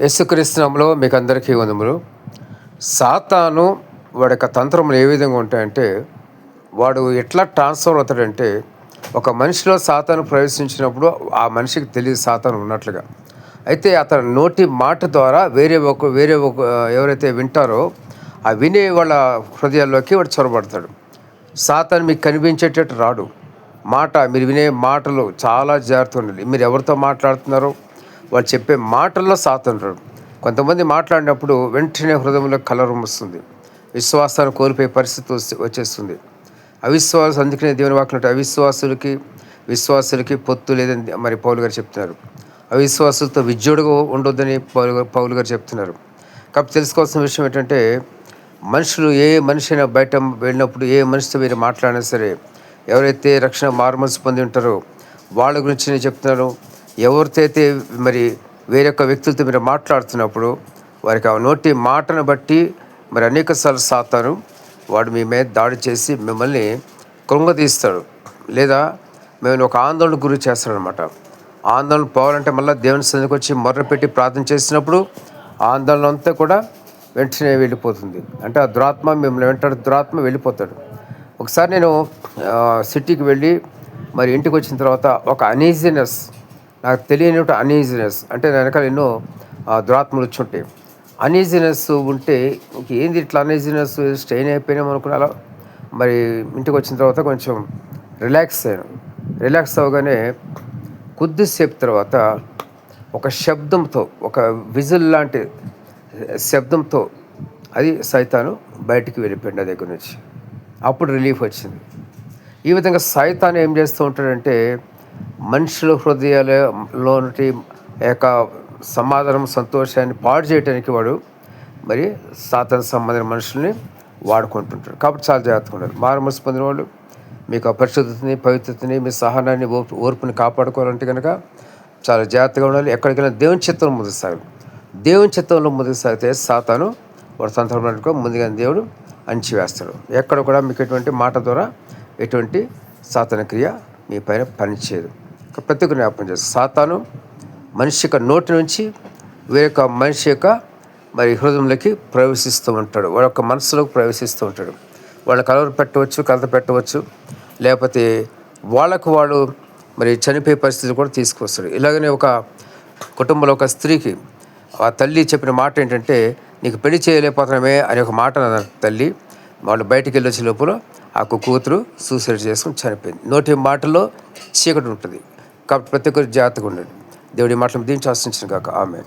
యేసుక్రీస్తు నామములో మీకు అందరికీ వందములు. సాతాను వాడి యొక్క తంత్రములు ఏ విధంగా ఉంటాయంటే, వాడు ఎట్లా ట్రాన్స్ఫర్ అవుతాడంటే, ఒక మనిషిలో సాతాను ప్రవేశించినప్పుడు ఆ మనిషికి తెలియదు సాతాను ఉన్నట్లుగా. అయితే అతని నోటి మాట ద్వారా వేరే ఒక ఎవరైతే వింటారో ఆ వినే వాళ్ళ హృదయాల్లోకి వాడు చొరబడతాడు. సాతాను మీకు కనిపించేటట్టు రాడు. మీరు వినే మాటలు చాలా జాగ్రత్తగా ఉండాలి. మీరు ఎవరితో మాట్లాడుతున్నారో వాళ్ళు చెప్పే మాటల్లో సాతాను రాడు. కొంతమంది మాట్లాడినప్పుడు వెంటనే హృదయంలో కలవరం వస్తుంది, విశ్వాసాన్ని కోల్పోయే పరిస్థితి వచ్చేస్తుంది. అందుకనే దేవుని వాక్యం విశ్వాసులకి పొత్తు లేదని మరి పౌలు గారు చెప్తున్నారు. అవిశ్వాసులతో విద్యుడుగా ఉండొద్దని పౌలు గారు చెప్తున్నారు. కాబట్టి తెలుసుకోవాల్సిన విషయం ఏంటంటే, మనుషులు ఏ మనిషి అయినా బయట వెళ్ళినప్పుడు ఏ మనిషితో మీరు మాట్లాడినా సరే, ఎవరైతే రక్షణ మారుమనసు పొంది ఉంటారో వాళ్ళ గురించి నేను చెప్తున్నాను. ఎవరితో అయితే మరి వేరొక వ్యక్తులతో మీరు మాట్లాడుతున్నప్పుడు వారికి ఆ నోటి మాటను బట్టి మరి అనేకసార్లు సాతాను వాడు మీ మీద దాడి చేసి మిమ్మల్ని కృంగతీస్తాడు, లేదా మేము ఒక ఆందోళన గురి చేస్తాడనమాట. ఆందోళన పోవాలంటే మళ్ళీ దేవుని సన్నిధికి వచ్చి మొర్రపెట్టి ప్రార్థన చేసినప్పుడు ఆందోళన అంతా కూడా వెంటనే వెళ్ళిపోతుంది. అంటే ఆ దురాత్మ మిమ్మల్ని వెంటాడు, దురాత్మ వెళ్ళిపోతాడు. ఒకసారి నేను సిటీకి వెళ్ళి మరి ఇంటికి వచ్చిన తర్వాత ఒక అనీజినెస్, నాకు తెలియని అనీజినెస్ అంటే నా వెనకాల ఎన్నో దురాత్మలు వచ్చి ఉంటాయి. అనీజినెస్ ఉంటే ఏంది ఇట్లా అనీజినెస్ స్ట్రెయిన్ అయిపోయినాం అనుకున్నా. అలా మరి ఇంటికి వచ్చిన తర్వాత కొంచెం రిలాక్స్ అయ్యాను. రిలాక్స్ అవ్వగానే కొద్దిసేపు తర్వాత ఒక శబ్దంతో, ఒక విజిల్ లాంటి శబ్దంతో అది సైతాను బయటికి వెళ్ళిపోయింది నా దగ్గర నుంచి. అప్పుడు రిలీఫ్ వచ్చింది. ఈ విధంగా సైతాను ఏం చేస్తూ ఉంటాడంటే, మనుషుల హృదయాలలోని యొక్క సమాధానం, సంతోషాన్ని పాడు చేయడానికి వాడు మరి సాతాను సంబంధించిన మనుషుల్ని వాడుకుంటుంటాడు. కాబట్టి చాలా జాగ్రత్తగా ఉండాలి. మారుమనసు పొందిన వాళ్ళు మీకు ఆ పరిశుద్ధతని, పవిత్రతని, మీ సహనాన్ని, ఓర్పుని కాపాడుకోవాలంటే కనుక చాలా జాగ్రత్తగా ఉండాలి. ఎక్కడికైనా దేవుని చిత్తంలో ముందుకు సాగాలి. దేవుని చిత్తంలో ముందుకు సాగితే సాతాను వాడు తంత్రములకు ముందుగా దేవుడు అణిచివేస్తాడు. ఎక్కడ కూడా మీకు ఎటువంటి మాట ద్వారా ఎటువంటి సాతాను క్రియ మీ పైన పనిచేయదు. ప్రతి ఒక్క జ్ఞాపకం చేస్తారు. సాతాను మనిషి యొక్క నోటి నుంచి వేరొక మనిషి యొక్క మరి హృదయంలోకి ప్రవేశిస్తూ ఉంటాడు, వాళ్ళ యొక్క మనసులోకి ప్రవేశిస్తూ ఉంటాడు. వాళ్ళని కలవర పెట్టవచ్చు, కలత పెట్టవచ్చు, లేకపోతే వాళ్ళకు వాడు మరి చనిపోయే పరిస్థితులు కూడా తీసుకొస్తాడు. ఇలాగనే ఒక కుటుంబంలో ఒక స్త్రీకి ఆ తల్లి చెప్పిన మాట ఏంటంటే, నీకు పెళ్లి చేయలేకపోతున్నామే అనే ఒక మాట తల్లి. వాళ్ళు బయటికి వెళ్ళొచ్చే లోపల ఆ కూతురు సూసైడ్ చేసుకుని చనిపోయింది. నోటి మాటల్లో చీకటి ఉంటుంది. కాబట్టి ప్రతి ఒక్కరు జాగ్రత్తగా ఉండండి. దేవుడి మాటలు దీన్ని ఆశించిన కాక ఆమె.